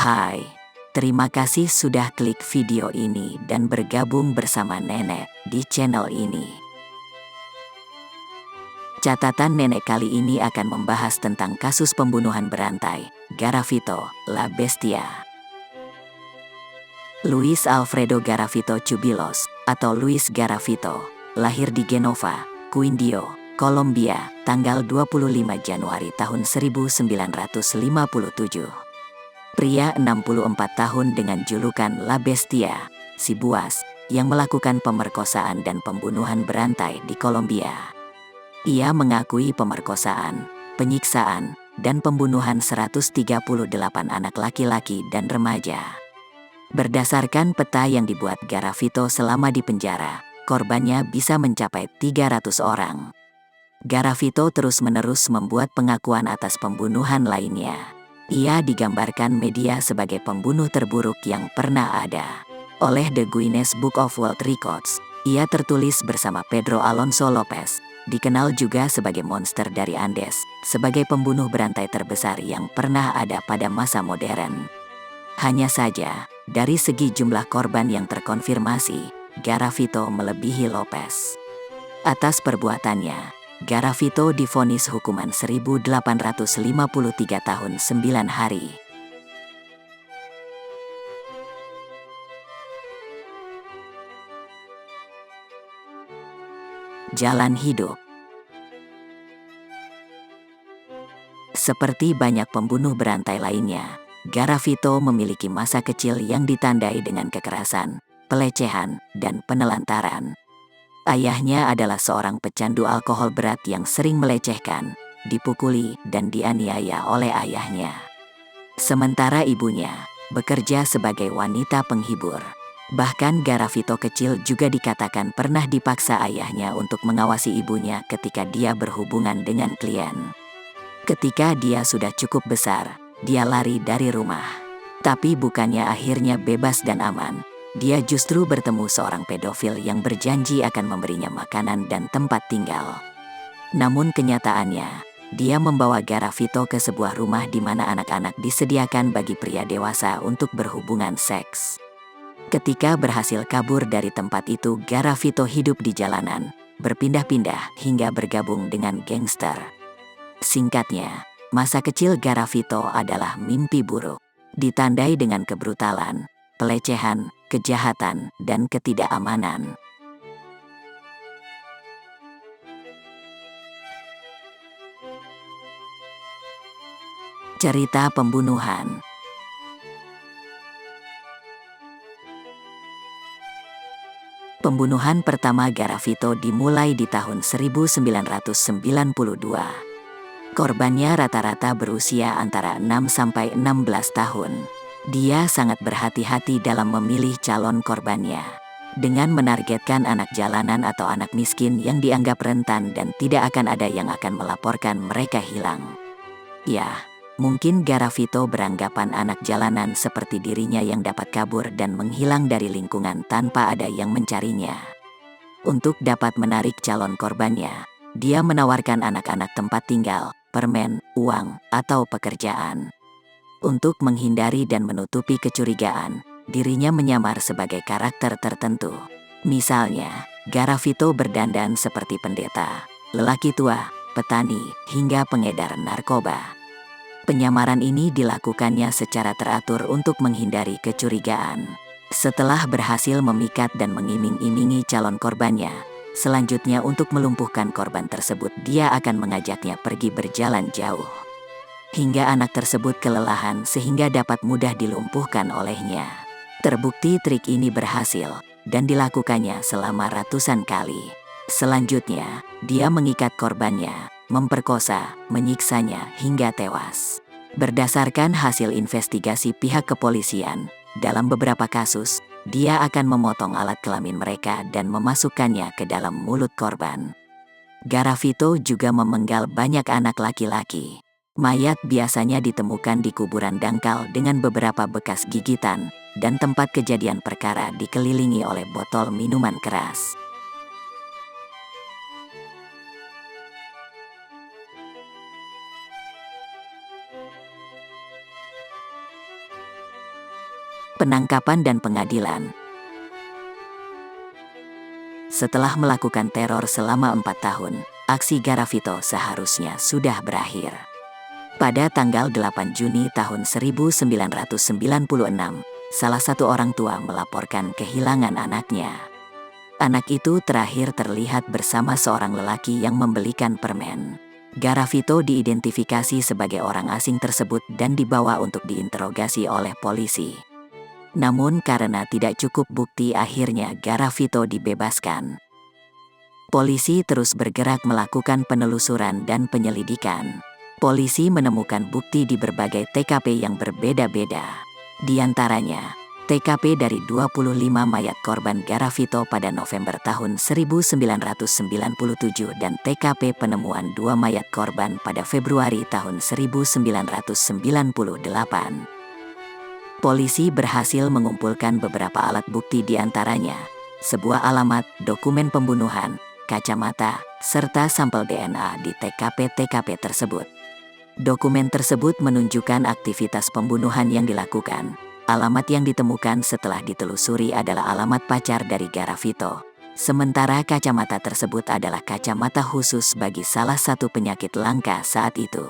Hai, terima kasih sudah klik video ini dan bergabung bersama Nenek di channel ini. Catatan Nenek kali ini akan membahas tentang kasus pembunuhan berantai, Garavito, La Bestia. Luis Alfredo Garavito Cubillos, atau Luis Garavito, lahir di Genova, Quindio, Kolombia, tanggal 25 Januari tahun 1957. Pria 64 tahun dengan julukan La Bestia, si buas, yang melakukan pemerkosaan dan pembunuhan berantai di Kolombia. Ia mengakui pemerkosaan, penyiksaan, dan pembunuhan 138 anak laki-laki dan remaja. Berdasarkan peta yang dibuat Garavito selama di penjara, korbannya bisa mencapai 300 orang. Garavito terus-menerus membuat pengakuan atas pembunuhan lainnya. Ia digambarkan media sebagai pembunuh terburuk yang pernah ada. Oleh The Guinness Book of World Records, ia tertulis bersama Pedro Alonso Lopez, dikenal juga sebagai monster dari Andes, sebagai pembunuh berantai terbesar yang pernah ada pada masa modern. Hanya saja, dari segi jumlah korban yang terkonfirmasi, Garavito melebihi Lopez. Atas perbuatannya, Garavito divonis hukuman 1853 tahun 9 hari. Jalan hidup. Seperti banyak pembunuh berantai lainnya, Garavito memiliki masa kecil yang ditandai dengan kekerasan, pelecehan, dan penelantaran. Ayahnya adalah seorang pecandu alkohol berat yang sering melecehkan, dipukuli, dan dianiaya oleh ayahnya. Sementara ibunya bekerja sebagai wanita penghibur. Bahkan Garavito kecil juga dikatakan pernah dipaksa ayahnya untuk mengawasi ibunya ketika dia berhubungan dengan klien. Ketika dia sudah cukup besar, dia lari dari rumah. Tapi bukannya akhirnya bebas dan aman. Dia justru bertemu seorang pedofil yang berjanji akan memberinya makanan dan tempat tinggal. Namun kenyataannya, dia membawa Garavito ke sebuah rumah di mana anak-anak disediakan bagi pria dewasa untuk berhubungan seks. Ketika berhasil kabur dari tempat itu, Garavito hidup di jalanan, berpindah-pindah hingga bergabung dengan gangster. Singkatnya, masa kecil Garavito adalah mimpi buruk, ditandai dengan kebrutalan, pelecehan, kejahatan, dan ketidakamanan. Cerita pembunuhan. Pembunuhan pertama Garavito dimulai di tahun 1992. Korbannya rata-rata berusia antara 6 sampai 16 tahun. Dia sangat berhati-hati dalam memilih calon korbannya, dengan menargetkan anak jalanan atau anak miskin yang dianggap rentan dan tidak akan ada yang akan melaporkan mereka hilang. Ya, mungkin Garavito beranggapan anak jalanan seperti dirinya yang dapat kabur dan menghilang dari lingkungan tanpa ada yang mencarinya. Untuk dapat menarik calon korbannya, dia menawarkan anak-anak tempat tinggal, permen, uang, atau pekerjaan. Untuk menghindari dan menutupi kecurigaan, dirinya menyamar sebagai karakter tertentu. Misalnya, Garavito berdandan seperti pendeta, lelaki tua, petani, hingga pengedar narkoba. Penyamaran ini dilakukannya secara teratur untuk menghindari kecurigaan. Setelah berhasil memikat dan mengiming-imingi calon korbannya, selanjutnya untuk melumpuhkan korban tersebut dia akan mengajaknya pergi berjalan jauh. Hingga anak tersebut kelelahan sehingga dapat mudah dilumpuhkan olehnya. Terbukti trik ini berhasil, dan dilakukannya selama ratusan kali. Selanjutnya, dia mengikat korbannya, memperkosa, menyiksanya hingga tewas. Berdasarkan hasil investigasi pihak kepolisian, dalam beberapa kasus, dia akan memotong alat kelamin mereka dan memasukkannya ke dalam mulut korban. Garavito juga memenggal banyak anak laki-laki. Mayat biasanya ditemukan di kuburan dangkal dengan beberapa bekas gigitan, dan tempat kejadian perkara dikelilingi oleh botol minuman keras. Penangkapan dan pengadilan. Setelah melakukan teror selama 4 tahun, aksi Garavito seharusnya sudah berakhir. Pada tanggal 8 Juni tahun 1996, salah satu orang tua melaporkan kehilangan anaknya. Anak itu terakhir terlihat bersama seorang lelaki yang membelikan permen. Garavito diidentifikasi sebagai orang asing tersebut dan dibawa untuk diinterogasi oleh polisi. Namun karena tidak cukup bukti, akhirnya Garavito dibebaskan. Polisi terus bergerak melakukan penelusuran dan penyelidikan. Polisi menemukan bukti di berbagai TKP yang berbeda-beda. Di antaranya, TKP dari 25 mayat korban Garavito pada November tahun 1997 dan TKP penemuan 2 mayat korban pada Februari tahun 1998. Polisi berhasil mengumpulkan beberapa alat bukti, di antaranya sebuah alamat, dokumen pembunuhan, kacamata, serta sampel DNA di TKP-TKP tersebut. Dokumen tersebut menunjukkan aktivitas pembunuhan yang dilakukan. Alamat yang ditemukan setelah ditelusuri adalah alamat pacar dari Garavito. Sementara kacamata tersebut adalah kacamata khusus bagi salah satu penyakit langka saat itu.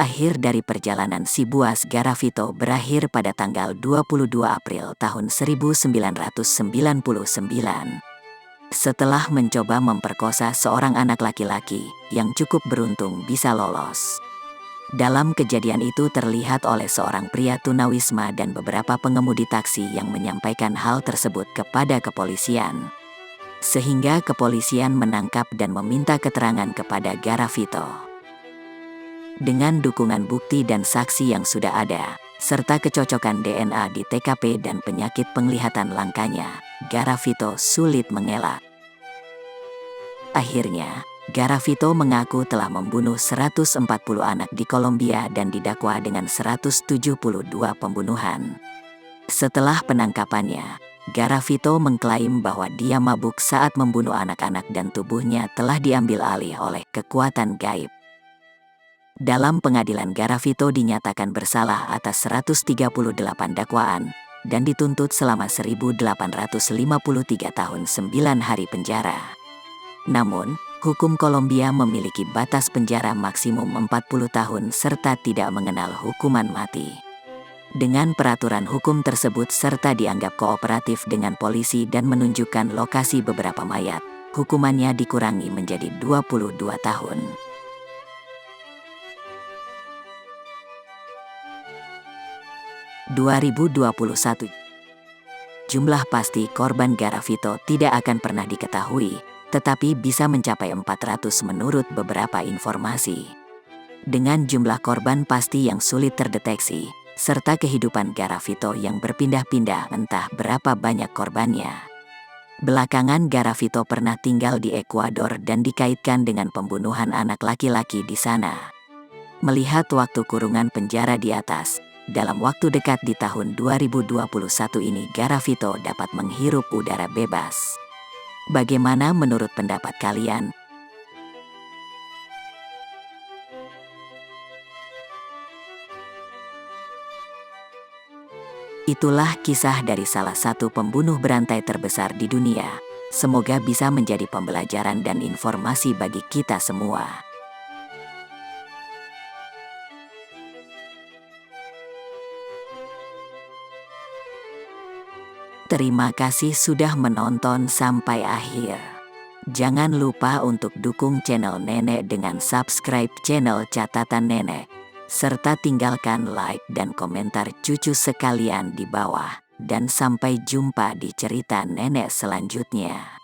Akhir dari perjalanan si buas Garavito berakhir pada tanggal 22 April tahun 1999. Setelah mencoba memperkosa seorang anak laki-laki yang cukup beruntung bisa lolos. Dalam kejadian itu terlihat oleh seorang pria tunawisma dan beberapa pengemudi taksi yang menyampaikan hal tersebut kepada kepolisian. Sehingga kepolisian menangkap dan meminta keterangan kepada Garavito. Dengan dukungan bukti dan saksi yang sudah ada, serta kecocokan DNA di TKP dan penyakit penglihatan langkanya, Garavito sulit mengelak. Akhirnya, Garavito mengaku telah membunuh 140 anak di Kolombia dan didakwa dengan 172 pembunuhan. Setelah penangkapannya, Garavito mengklaim bahwa dia mabuk saat membunuh anak-anak dan tubuhnya telah diambil alih oleh kekuatan gaib. Dalam pengadilan, Garavito dinyatakan bersalah atas 138 dakwaan dan dituntut selama 1.853 tahun 9 hari penjara. Namun, hukum Kolombia memiliki batas penjara maksimum 40 tahun serta tidak mengenal hukuman mati. Dengan peraturan hukum tersebut serta dianggap kooperatif dengan polisi dan menunjukkan lokasi beberapa mayat, hukumannya dikurangi menjadi 22 tahun. (2021) Jumlah pasti korban Garavito tidak akan pernah diketahui, tetapi bisa mencapai 400 menurut beberapa informasi. Dengan jumlah korban pasti yang sulit terdeteksi, serta kehidupan Garavito yang berpindah-pindah entah berapa banyak korbannya. Belakangan Garavito pernah tinggal di Ekuador dan dikaitkan dengan pembunuhan anak laki-laki di sana. Melihat waktu kurungan penjara di atas, dalam waktu dekat di tahun 2021 ini Garavito dapat menghirup udara bebas. Bagaimana menurut pendapat kalian? Itulah kisah dari salah satu pembunuh berantai terbesar di dunia. Semoga bisa menjadi pembelajaran dan informasi bagi kita semua. Terima kasih sudah menonton sampai akhir. Jangan lupa untuk dukung channel Nenek dengan subscribe channel Catatan Nenek, serta tinggalkan like dan komentar cucu sekalian di bawah. Dan sampai jumpa di cerita nenek selanjutnya.